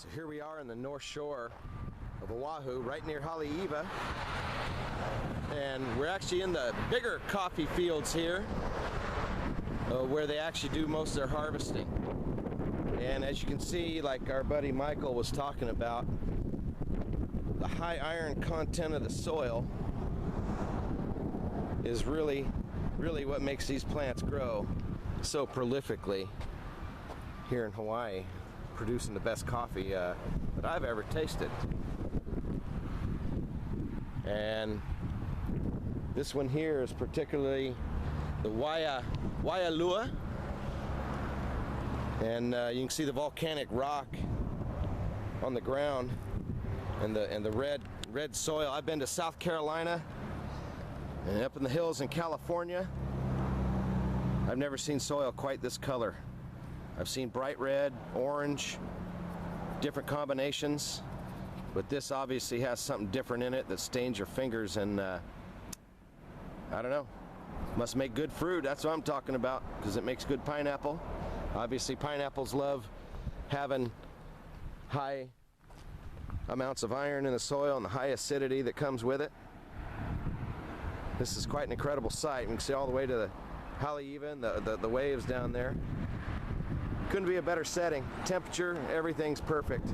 So here we are in the north shore of Oahu, right near Haleiwa, and we're actually in the bigger coffee fields here, where they actually do most of their harvesting. And as you can see, like our buddy Michael was talking about, the high iron content of the soil is really what makes these plants grow so prolifically here in Hawaii, producing the best coffee that I've ever tasted. And this one here is particularly the Waialua, and you can see the volcanic rock on the ground and the red soil. I've been to South Carolina and up in the hills in California. I've never seen soil quite this color. I've seen bright red, orange, different combinations, but this obviously has something different in it that stains your fingers, and I don't know, must make good fruit. That's what I'm talking about, because it makes good pineapple. Obviously pineapples love having high amounts of iron in the soil and the high acidity that comes with it. This is quite an incredible sight. You can see all the way to the Haleiwa and the waves down there. Couldn't be a better setting. Temperature, everything's perfect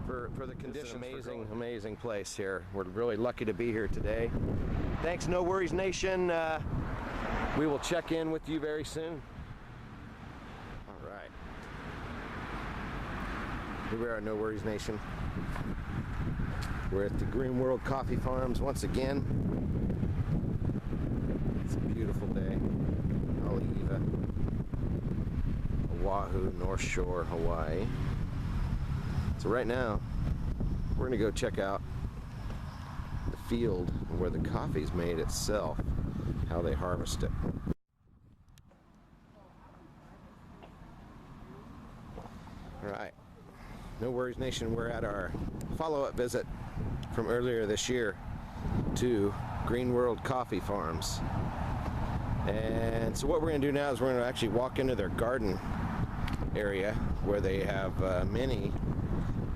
for the conditions. Amazing place here. We're really lucky to be here today. Thanks, No Worries Nation. We will check in with you very soon. All right. Here we are, No Worries Nation. We're at the Green World Coffee Farms once again. It's a beautiful day. Haleiwa, Oahu, North Shore, Hawaii. So right now, we're gonna go check out the field where the coffee's made itself, how they harvest it. All right, No Worries Nation, we're at our follow-up visit from earlier this year to Green World Coffee Farms. And so what we're going to do now is we're going to actually walk into their garden area where they have many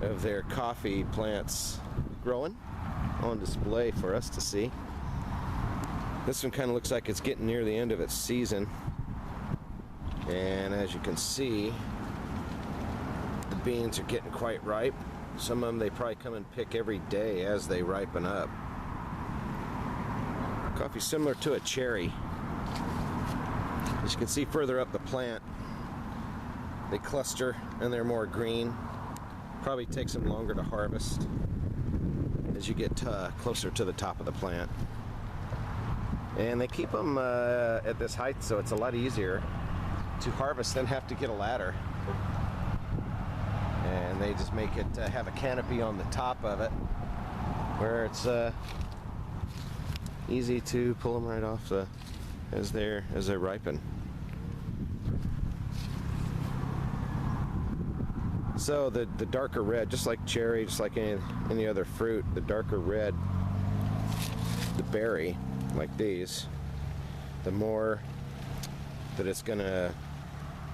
of their coffee plants growing on display for us to see. This one kind of looks like it's getting near the end of its season, and as you can see, the beans are getting quite ripe. Some of them they probably come and pick every day as they ripen up. Coffee similar to a cherry. As you can see further up the plant, they cluster and they're more green. Probably takes them longer to harvest as you get closer to the top of the plant. And they keep them at this height, so it's a lot easier to harvest than have to get a ladder. And they just make it have a canopy on the top of it where it's easy to pull them right off as they ripen. So the darker red, just like cherry, just like any other fruit, the darker red the berry, like these, the more that it's gonna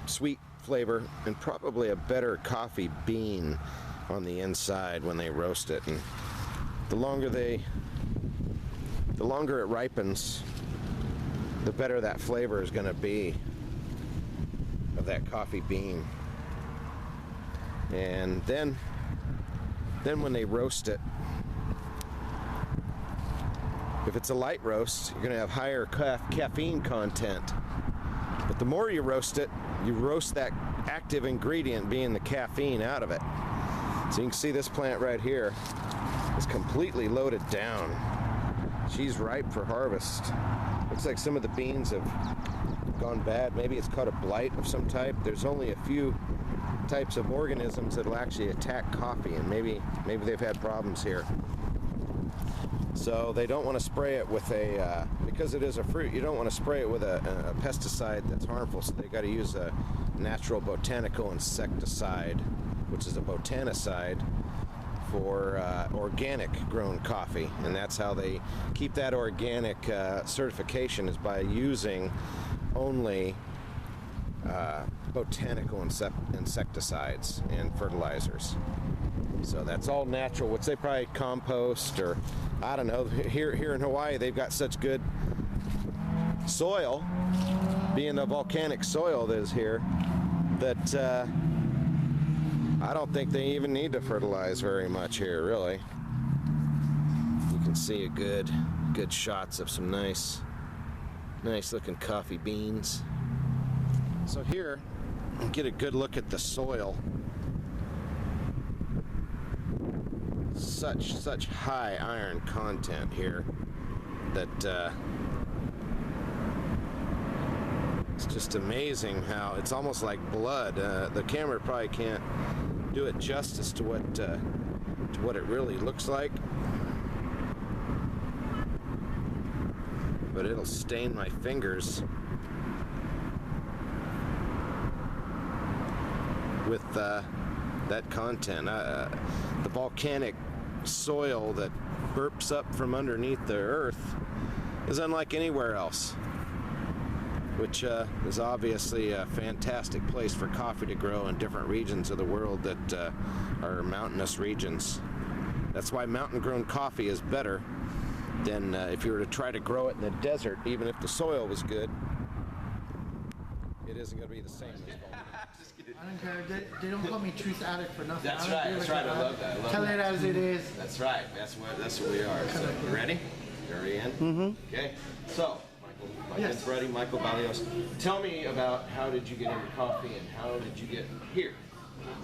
sweet flavor and probably a better coffee bean on the inside when they roast it. And the longer it ripens, the better that flavor is going to be of that coffee bean. And then when they roast it, if it's a light roast, you're going to have higher caffeine content. But the more you roast it, you roast that active ingredient, being the caffeine, out of it. So you can see this plant right here is completely loaded down. She's ripe for harvest. Looks like some of the beans have gone bad. Maybe it's caught a blight of some type. There's only a few types of organisms that will actually attack coffee, and maybe they've had problems here. So they don't want to spray it with because it is a fruit, you don't want to spray it with a pesticide that's harmful, so they got to use a natural botanical insecticide, which is a botanicide for organic grown coffee. And that's how they keep that organic certification, is by using only botanical insecticides and fertilizers. So that's all natural. Would say probably compost, or I don't know. Here in Hawaii, they've got such good soil, being the volcanic soil that is here, that I don't think they even need to fertilize very much here, really. You can see a good shots of some nice looking coffee beans. So here, get a good look at the soil. Such high iron content here that it's just amazing how it's almost like blood. The camera probably can't do it justice to what it really looks like, but it'll stain my fingers with that content. The volcanic soil that burps up from underneath the earth is unlike anywhere else, which is obviously a fantastic place for coffee to grow in different regions of the world that are mountainous regions. That's why mountain-grown coffee is better than if you were to try to grow it in the desert. Even if the soil was good, it isn't going to be the same as volcanic. I don't care. They don't call me truth addict for nothing. That's right. That's right. I love that. Tell it as it is. That's right. That's what we are. So, you ready? You're in? Mm-hmm. Okay. So, Michael, Yes. Buddy, Michael Balios. Tell me about how did you get into coffee and how did you get here?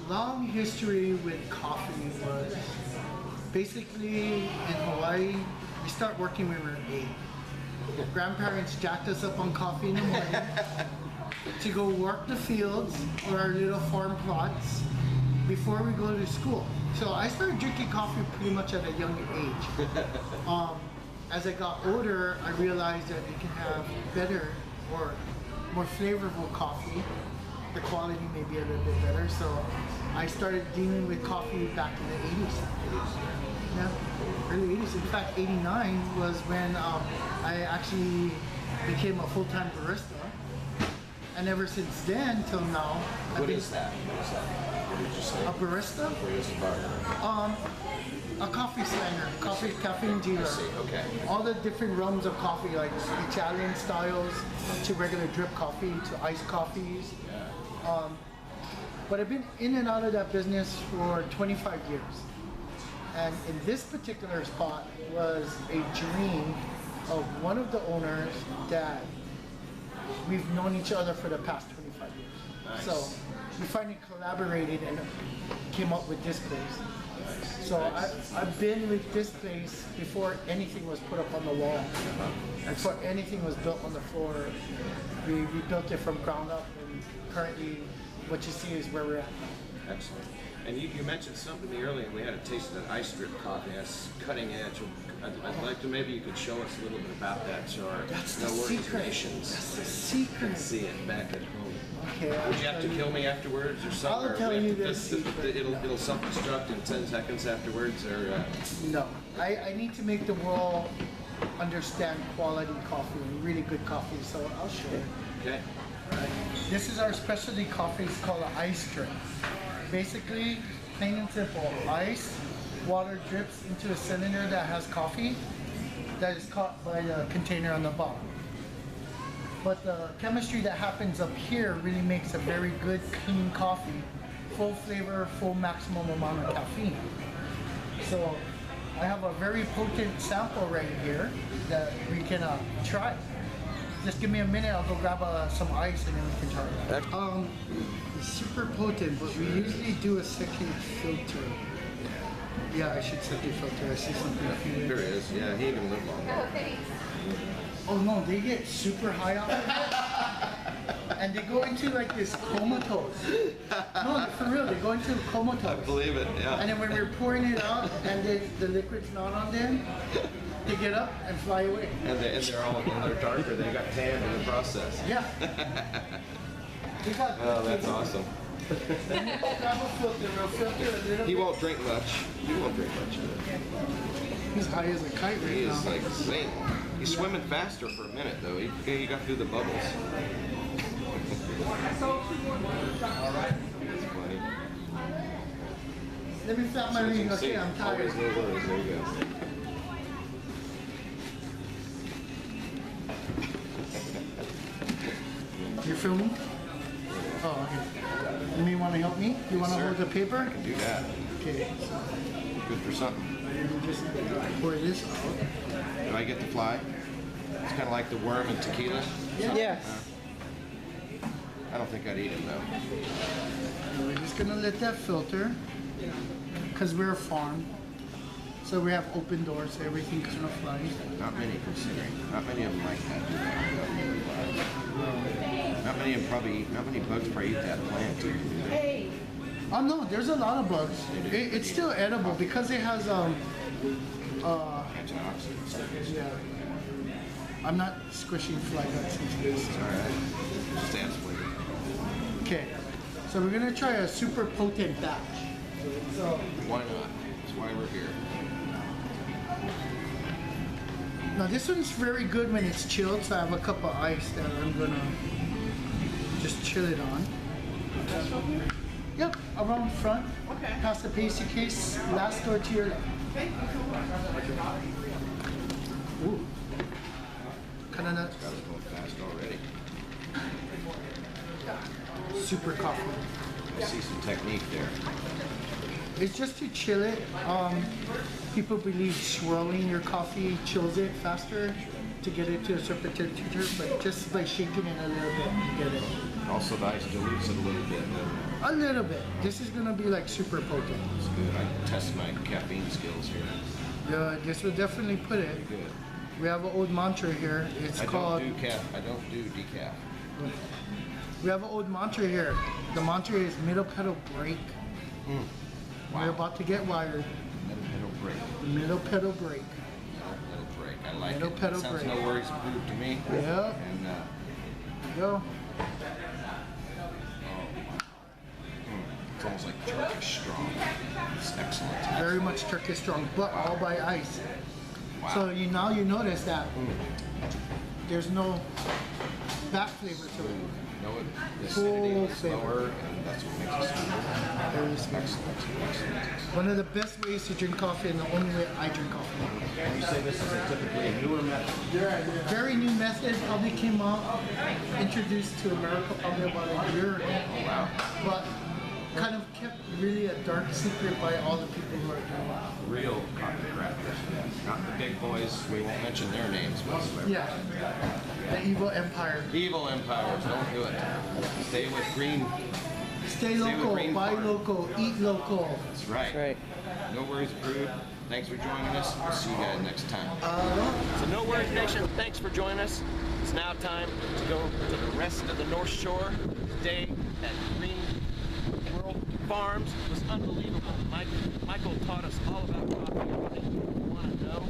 Long history with coffee was basically in Hawaii. We start working when we were 8. Grandparents jacked us up on coffee in the morning to go work the fields or our little farm plots before we go to school. So I started drinking coffee pretty much at a young age. As I got older, I realized that you can have better or more flavorful coffee. The quality may be a little bit better. So I started dealing with coffee back in the 80s. Yeah, early 80s. In fact, 89 was when I actually became a full-time barista. And ever since then till now, What is that? What did you say? a barista, What is the bar? a coffee slanger, caffeine dealer. I see. Okay. All the different realms of coffee, like Italian styles to regular drip coffee to iced coffees. But I've been in and out of that business for 25 years. And in this particular spot was a dream of one of the owners' dad. We've known each other for the past 25 years. Nice. So we finally collaborated and came up with this place. So I've been with this place before anything was put up on the wall. Before anything was built on the floor. We built it from ground up, and currently what you see is where we're at. Excellent. And you mentioned something to me earlier, and we had a taste of that ice drip coffee. That's cutting edge. I'd like to, maybe you could show us a little bit about that, so our That's the organizations That's the secret. can see it back at home. Okay. Would you have to kill me afterwards, or something? I'll tell you this. It'll self-destruct in 10 seconds afterwards, or? No, I need to make the world understand quality coffee and really good coffee, so I'll show you. Okay. This is our specialty coffee. It's called an ice drip. Basically, plain and simple, ice, water drips into a cylinder that has coffee that is caught by the container on the bottom. But the chemistry that happens up here really makes a very good, clean coffee, full flavor, full maximum amount of caffeine. So I have a very potent sample right here that we can try. Just give me a minute, I'll go grab some ice and then we can try it. It's super potent, but we usually do a second filter. Yeah, I should second filter. I see something. There it is. Yeah, he even lived long. Oh no, they get super high off of it. And they go into like this comatose. No, for real, they go into comatose. I believe it, yeah. And then when we're pouring it out and the liquid's not on them, they get up and fly away. And they're darker. They got tan in the process. Yeah. Oh, that's awesome. Then you grab a filter, we'll filter a little He bit. won't drink much. He won't drink much of it. He's high as a kite right He now. is like insane. He's swimming faster for a minute though. He got through the bubbles. That's funny. Let me flap my So as you ring. can see, Okay, I'm tired. always no worries. There you go. You're filming? Oh, okay. You may want to help me? You want to sir. hold the paper? I can do that. Okay. Good for something. Let me just pour this out. Do I get to fly? It's kind of like the worm and tequila. Yeah. I don't think I'd eat him though. And we're just gonna let that filter, because we're a farm, so we have open doors, so everything's gonna fly. Not many considering. Not many of them like that. Do they? Not many of them probably eat. Not many bugs probably eat that plant. Do they? Oh no, there's a lot of bugs. It's still edible because it has Antioxidants. yeah. I'm not squishing fly guts into this. Alright. Just ants flavor. Okay, so we're gonna try a super potent batch. So Why not? That's why we're here. now this one's very good when it's chilled, so I have a cup of ice that I'm gonna just chill it on. Yep, around front. Okay. Past the pastry case, last door to your left. Ooh. Kind of nuts. Got us going fast already. Super coffee. I see some technique there. It's just to chill it. People believe swirling your coffee chills it faster to get it to a certain temperature, but just by shaking it a little bit, you get it. Also, the ice dilutes it a little bit. A little bit. This is gonna be like super potent. It's good. I test my caffeine skills here. Yeah, this will definitely put it. Good. We have an old mantra here. It's called. I don't do decaf. We have an old mantra here. The mantra is middle pedal brake. We're about to get wired. Middle break. Middle pedal brake. Middle break. I like Middle it. pedal Sounds break. no worries brewed to me. Yeah. And Go. it's almost like Turkish strong. It's excellent. Very much Turkish strong, but all by ice. Wow. So you notice that there's no back flavor to it. No, the acidity Full is lower, and that's what makes it smoother. Very smooth. Excellent. Excellent. One of the best ways to drink coffee, and the only way I drink coffee. You say this is typically a newer method. Very new method, probably came out, introduced to America probably about a year ago. Oh, wow. But kind of kept really a dark secret by all the people who are doing it. Real coffee crafters. Not the big boys. We won't mention their names whatsoever. Yeah, the evil empire. Evil empires, don't do it. Stay with green. Stay Stay with local, green buy farm. local, eat local. That's right. That's right. No worries, Brewed. Thanks for joining us. We'll see you guys next time. So No Worries Nation, thanks for joining us. It's now time to go to the rest of the North Shore. Today at Green World Farms was unbelievable. Michael taught us all about coffee, everything you want to know.